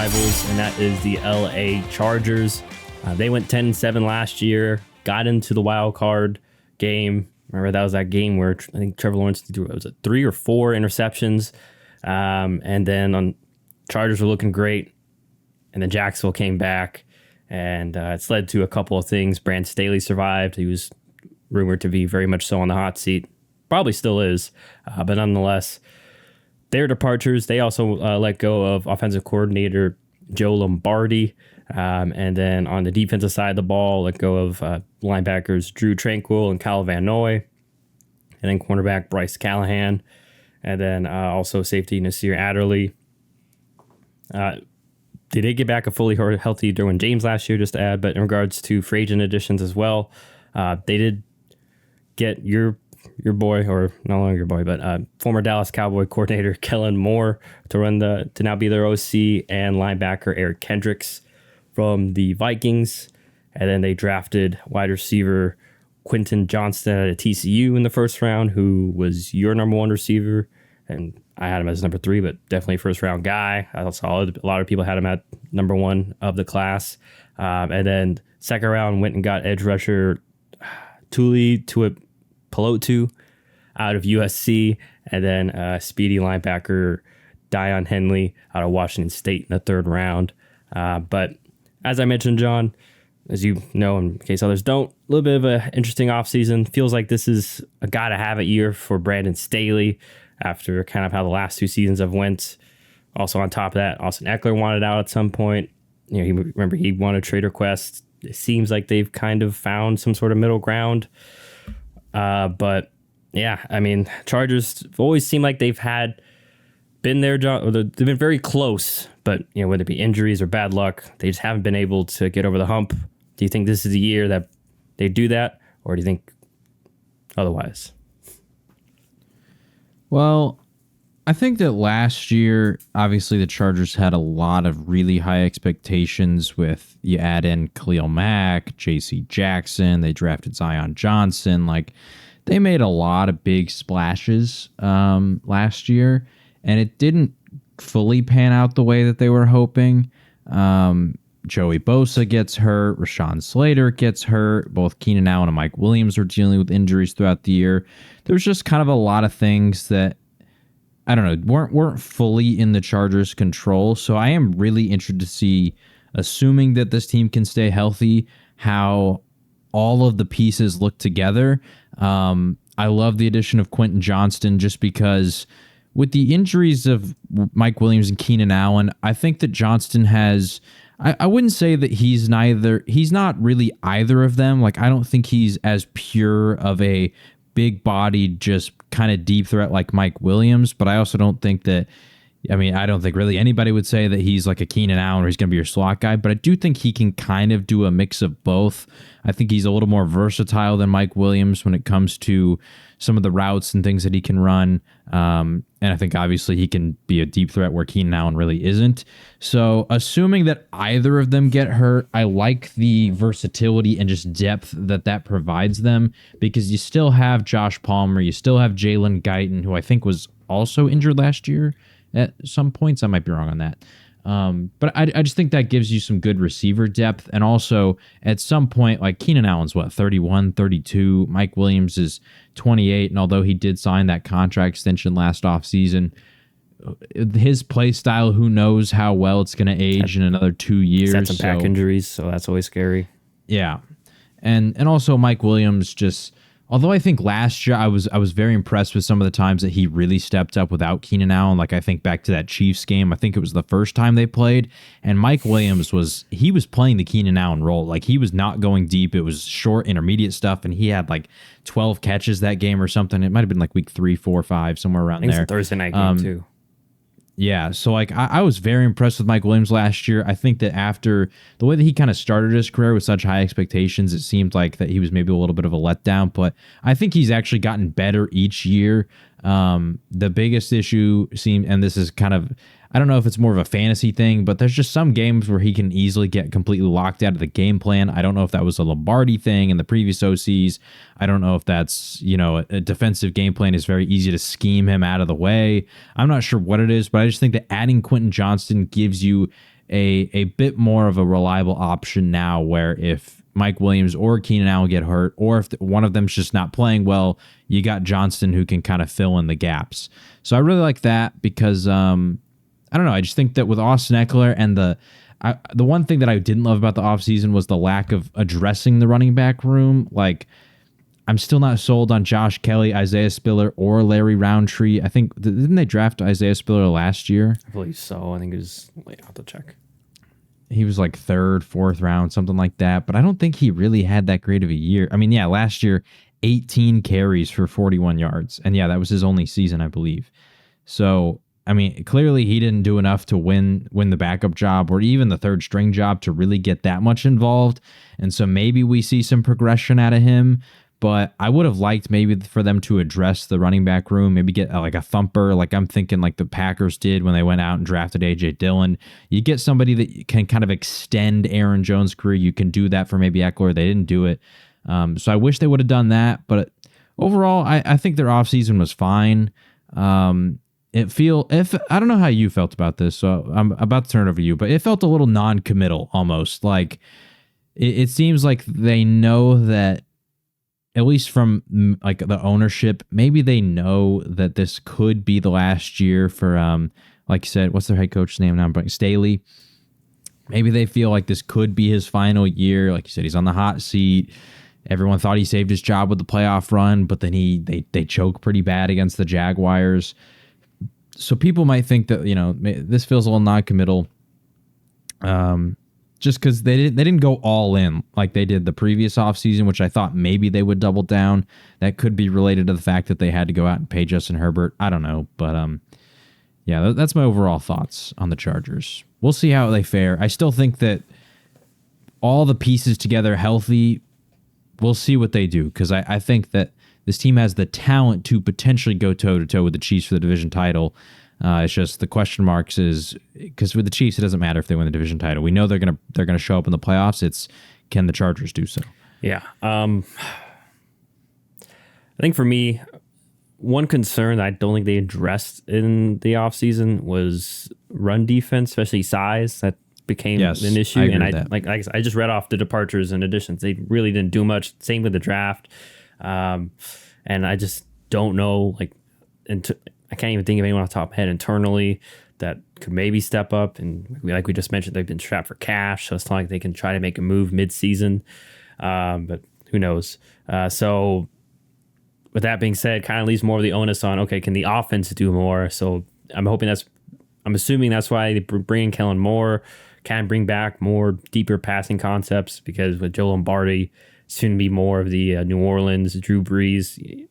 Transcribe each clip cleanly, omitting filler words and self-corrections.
rivals, and that is the LA Chargers. They went 10-7 last year, got into the wild card game. Remember, that was that game where I think Trevor Lawrence threw, was it 3 or 4 interceptions? And then Chargers were looking great, and then Jacksonville came back, and it's led to a couple of things. Brandon Staley survived. He was rumored to be very much so on the hot seat. Probably still is, but nonetheless, their departures, they also let go of offensive coordinator Joe Lombardi. And then on the defensive side of the ball, let go of linebackers Drew Tranquill and Kyle Van Noy. And then cornerback Bryce Callahan. And then also safety Nasir Adderley. They did get back a fully healthy Derwin James last year, just to add. But in regards to free agent additions as well, they did get your boy, or no longer your boy, but former Dallas Cowboy coordinator Kellen Moore to now be their OC, and linebacker Eric Kendricks from the Vikings. And then they drafted wide receiver Quentin Johnston out of TCU in the first round, who was your number 1 receiver, and I had him as number 3, but definitely first round guy. I saw a lot of people had him at number 1 of the class. And then second round went and got edge rusher Tuli Tuipulotu out of USC, and then speedy linebacker Dion Henley out of Washington State in the third round. But as I mentioned, John, as you know, in case others don't, a little bit of an interesting offseason. Feels like this is a gotta-have-it year for Brandon Staley after kind of how the last 2 seasons have went. Also on top of that, Austin Eckler wanted out at some point. He wanted trade requests. It seems like they've kind of found some sort of middle ground. But yeah, I mean, Chargers always seem like they've been there, or they've been very close, but whether it be injuries or bad luck, they just haven't been able to get over the hump. Do you think this is the year that they do that, or do you think otherwise? Well, I think that last year, obviously the Chargers had a lot of really high expectations with, you add in Khalil Mack, J.C. Jackson, they drafted Zion Johnson. Like, they made a lot of big splashes last year, and it didn't fully pan out the way that they were hoping. Joey Bosa gets hurt. Rashawn Slater gets hurt. Both Keenan Allen and Mike Williams are dealing with injuries throughout the year. There was just kind of a lot of things that, I don't know, weren't fully in the Chargers' control. So I am really interested to see, assuming that this team can stay healthy, how all of the pieces look together. I love the addition of Quentin Johnston just because with the injuries of Mike Williams and Keenan Allen, I think that Johnston has... I wouldn't say that he's not really either of them. Like, I don't think he's as pure of a big-bodied, just kind of deep threat like Mike Williams, but I also don't think that, I don't think really anybody would say that he's like a Keenan Allen or he's going to be your slot guy, but I do think he can kind of do a mix of both. I think he's a little more versatile than Mike Williams when it comes to some of the routes and things that he can run. And I think obviously he can be a deep threat where Keenan Allen really isn't. So assuming that either of them get hurt, I like the versatility and just depth that provides them, because you still have Josh Palmer, you still have Jalen Guyton, who I think was also injured last year at some points. I might be wrong on that. But I just think that gives you some good receiver depth. And also at some point, like Keenan Allen's 31, 32. Mike Williams is 28. And although he did sign that contract extension last offseason, his play style, who knows how well it's going to age in another 2 years. He's had some back injuries, so that's always scary. Yeah. And also Mike Williams just... Although I think last year I was very impressed with some of the times that he really stepped up without Keenan Allen. Like, I think back to that Chiefs game, I think it was the first time they played, and Mike Williams was playing the Keenan Allen role. Like, he was not going deep. It was short, intermediate stuff, and he had like 12 catches that game or something. It might have been like week 3, 4, 5, somewhere around there. It's a Thursday night game too. Yeah, so like I was very impressed with Mike Williams last year. I think that after the way that he kind of started his career with such high expectations, it seemed like that he was maybe a little bit of a letdown, but I think he's actually gotten better each year. The biggest issue seemed, and this is kind of, I don't know if it's more of a fantasy thing, but there's just some games where he can easily get completely locked out of the game plan. I don't know if that was a Lombardi thing in the previous OCs. I don't know if that's, a defensive game plan is very easy to scheme him out of the way. I'm not sure what it is, but I just think that adding Quentin Johnston gives you a bit more of a reliable option now, where if Mike Williams or Keenan Allen get hurt, or if one of them's just not playing well, you got Johnston who can kind of fill in the gaps. So I really like that because I don't know. I just think that with Austin Eckler and the one thing that I didn't love about the offseason was the lack of addressing the running back room. Like, I'm still not sold on Josh Kelly, Isaiah Spiller, or Larry Roundtree. I think, didn't they draft Isaiah Spiller last year? I believe so. I think it was, wait, I'll have to check. He was like 3rd, 4th round, something like that. But I don't think he really had that great of a year. I mean, yeah, last year, 18 carries for 41 yards. And yeah, that was his only season, I believe. So, I mean, clearly he didn't do enough to win the backup job or even the 3rd string job to really get that much involved. And so maybe we see some progression out of him. But I would have liked maybe for them to address the running back room, maybe get like a thumper, like I'm thinking like the Packers did when they went out and drafted A.J. Dillon. You get somebody that can kind of extend Aaron Jones' career. You can do that for maybe Eckler. They didn't do it. So I wish they would have done that. But overall, I think their offseason was fine. I don't know how you felt about this, so I'm about to turn it over to you, but it felt a little non-committal almost. Like it seems like they know that, at least from like the ownership, maybe they know that this could be the last year for, like you said, what's their head coach's name now? Staley. Maybe they feel like this could be his final year. Like you said, he's on the hot seat. Everyone thought he saved his job with the playoff run, but then they choke pretty bad against the Jaguars. So people might think that, this feels a little non-committal. Just because they didn't go all in like they did the previous offseason, which I thought maybe they would double down. That could be related to the fact that they had to go out and pay Justin Herbert. I don't know. But yeah, that's my overall thoughts on the Chargers. We'll see how they fare. I still think that all the pieces together healthy, we'll see what they do. Because I think that this team has the talent to potentially go toe-to-toe with the Chiefs for the division title. It's just the question marks is because with the Chiefs, it doesn't matter if they win the division title. We know they're gonna show up in the playoffs. It's can the Chargers do so? Yeah. I think for me, one concern that I don't think they addressed in the offseason was run defense, especially size. That became an issue. And I just read off the departures and additions. They really didn't do much. Same with the draft. And I just don't know, I can't even think of anyone off the top of my head internally that could maybe step up. And like we just mentioned, they've been strapped for cash, so it's not like they can try to make a move mid-season. But who knows? So with that being said, kind of leaves more of the onus on, okay, can the offense do more? So I'm assuming that's why they bring in Kellen Moore, can bring back more deeper passing concepts, because with Joe Lombardi, soon to be more of the New Orleans, Drew Brees,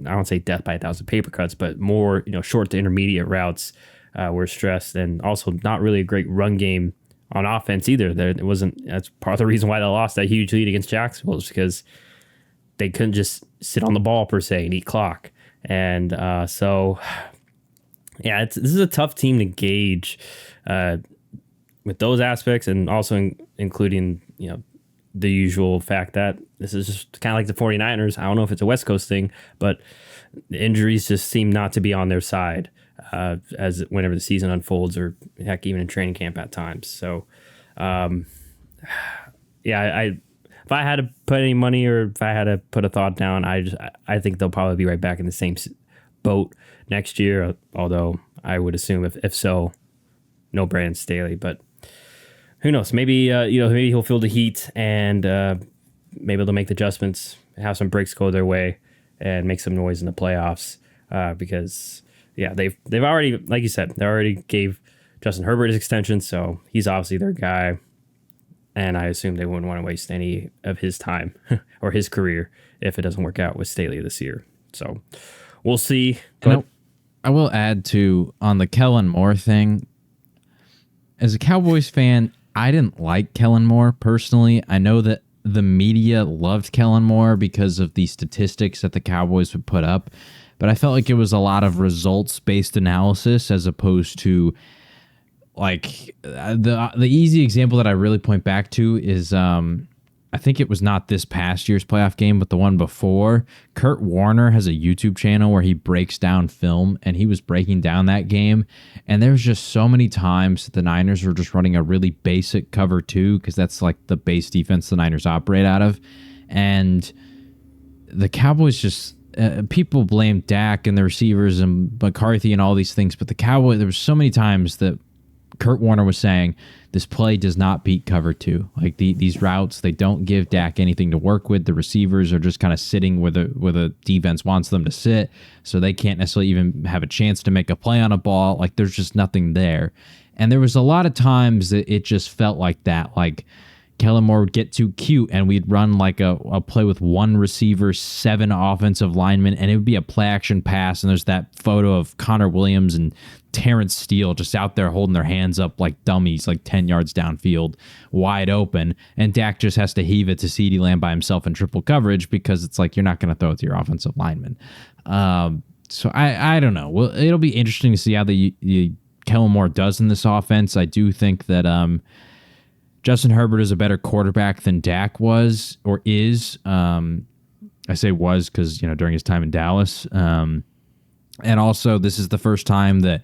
I don't say death by 1,000 paper cuts, but more, short to intermediate routes were stressed, and also not really a great run game on offense either. That's part of the reason why they lost that huge lead against Jacksonville, is because they couldn't just sit on the ball per se and eat clock. And so, yeah, this is a tough team to gauge with those aspects, and also including, the usual fact that this is just kind of like the 49ers. I don't know if it's a West Coast thing, but the injuries just seem not to be on their side as whenever the season unfolds, or heck, even in training camp at times. So, if I had to put any money, or if I had to put a thought down, I think they'll probably be right back in the same boat next year. Although I would assume if so, no Brandon Staley, but who knows? Maybe maybe he'll feel the heat, and maybe they'll make the adjustments, have some breaks go their way, and make some noise in the playoffs. Because they've already, like you said, they already gave Justin Herbert his extension, so he's obviously their guy. And I assume they wouldn't want to waste any of his time or his career if it doesn't work out with Staley this year. So we'll see. But I will add on the Kellen Moore thing. As a Cowboys fan, I didn't like Kellen Moore personally. I know that the media loved Kellen Moore because of the statistics that the Cowboys would put up, but I felt like it was a lot of results-based analysis as opposed to the easy example that I really point back to is I think it was not this past year's playoff game, but the one before. Kurt Warner has a YouTube channel where he breaks down film, and he was breaking down that game. And there was just so many times that the Niners were just running a really basic cover 2, because that's like the base defense the Niners operate out of. And the Cowboys just, people blame Dak and the receivers and McCarthy and all these things, but the Cowboys, there was so many times that Kurt Warner was saying, this play does not beat cover 2. Like these routes, they don't give Dak anything to work with. The receivers are just kind of sitting where the defense wants them to sit, so they can't necessarily even have a chance to make a play on a ball. Like there's just nothing there. And there was a lot of times that it just felt like that. Like Kellen Moore would get too cute, and we'd run like a play with 1 receiver, 7 offensive linemen, and it would be a play action pass. And there's that photo of Connor Williams and Terrence Steele just out there holding their hands up like dummies, like 10 yards downfield, wide open. And Dak just has to heave it to CeeDee Lamb by himself in triple coverage, because it's like you're not going to throw it to your offensive lineman. So I don't know. Well, it'll be interesting to see how the Kellen Moore does in this offense. I do think that Justin Herbert is a better quarterback than Dak was or is. I say was because, during his time in Dallas. And also, this is the first time that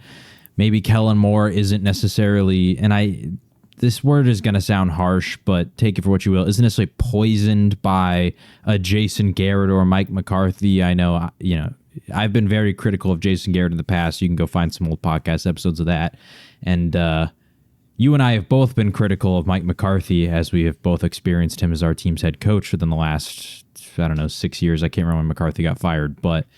maybe Kellen Moore isn't necessarily, and this word is going to sound harsh, but take it for what you will, isn't necessarily poisoned by a Jason Garrett or a Mike McCarthy. I know, I've been very critical of Jason Garrett in the past. You can go find some old podcast episodes of that. And you and I have both been critical of Mike McCarthy, as we have both experienced him as our team's head coach within the last, 6 years. I can't remember when McCarthy got fired, but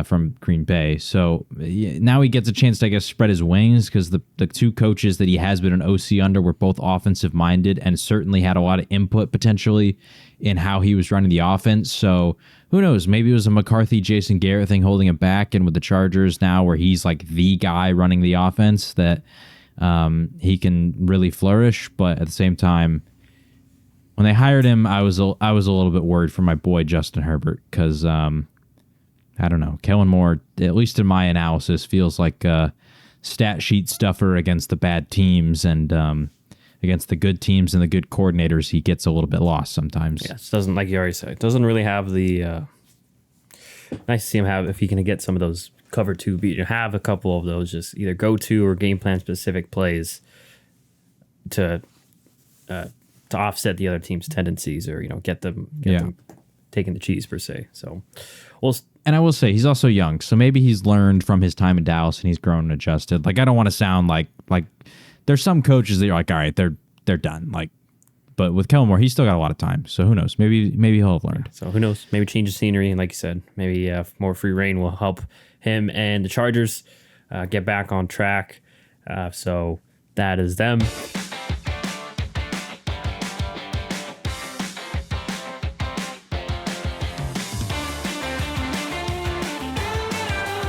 from Green Bay. So now he gets a chance to, I guess, spread his wings, because the 2 coaches that he has been an OC under were both offensive minded and certainly had a lot of input potentially in how he was running the offense. So who knows? Maybe it was a McCarthy, Jason Garrett thing holding him back. And with the Chargers now, where he's like the guy running the offense, that he can really flourish. But at the same time, when they hired him, I was a little bit worried for my boy Justin Herbert, because I don't know. Kellen Moore, at least in my analysis, feels like a stat sheet stuffer against the bad teams, and against the good teams and the good coordinators, he gets a little bit lost sometimes. Yes, doesn't, like you already said, doesn't really have the nice to see him have, if he can get some of those cover 2 beat, have a couple of those just either go to or game plan specific plays to offset the other team's tendencies, or get them taking the cheese per se. So and I will say, he's also young, so maybe he's learned from his time in Dallas and he's grown and adjusted. Like, I don't want to sound like there's some coaches that you're like, all right, they're done. Like, but with Kellen Moore, he's still got a lot of time. So who knows? Maybe he'll have learned. So who knows? Maybe change of scenery, and like you said, maybe more free reign will help him and the Chargers get back on track. So that is them.